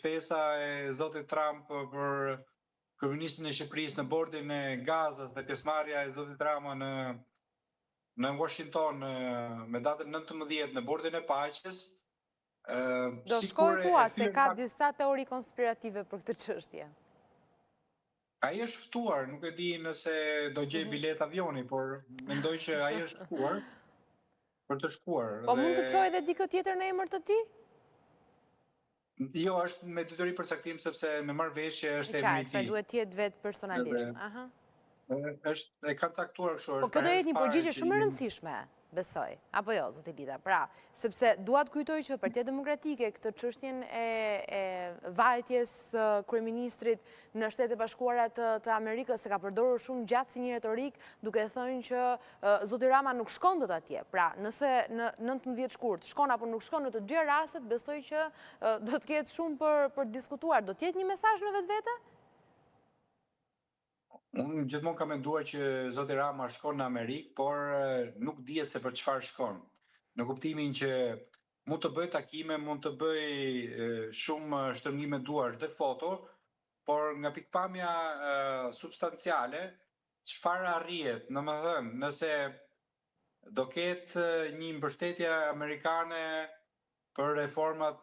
ftesa e zotit Trump për kryeministrin e Shqipërisë në bordin e Gazës dhe pjesëmarrja e zotit Rama në Washington me datën 19 në bordin e paqes. Do shkoj thua se ka disa teori konspirative për këtë çështje. Ai është ftuar, nuk e di nëse do gjej bilet avioni, por mendoj që ai është ftuar për të shkuar. Po mund të çojë edhe dikë tjetër në emër të tij? Jo, është me detyrim përcaktim sepse me marrëveshje është emri i tij. Duhet të jetë vetë personalisht. Aha. E kanë caktuar kështu. Po këtë do jetë një përgjigje shumë e rëndësishme, besoj. Apo jo, zoti Lida. Pra, sepse dua të kujtoj që Partia Demokratike këtë çështjen e vajtjes kryeministrit në Shtetet e Bashkuara të Amerikës se ka përdorur shumë gjatë si një retorik, duke thënë që zoti Rama nuk shkon dot atje. Pra, nëse në 19 shkurt shkon apo nuk shkon në të dy rastet, besoj që do të ketë shumë për diskutuar. Do të jetë një mesazh në vetvete? Unë gjithmonë kam menduar që zoti Rama shkon në Amerikë, por nuk dihet se për çfarë shkon. Në kuptimin që mund të bëj takime, mund të bëj shumë shtërngime duar dhe foto, por nga pikpamja substanciale, çfarë arrihet, domethënë, nëse do ketë një mbështetje amerikane për reformat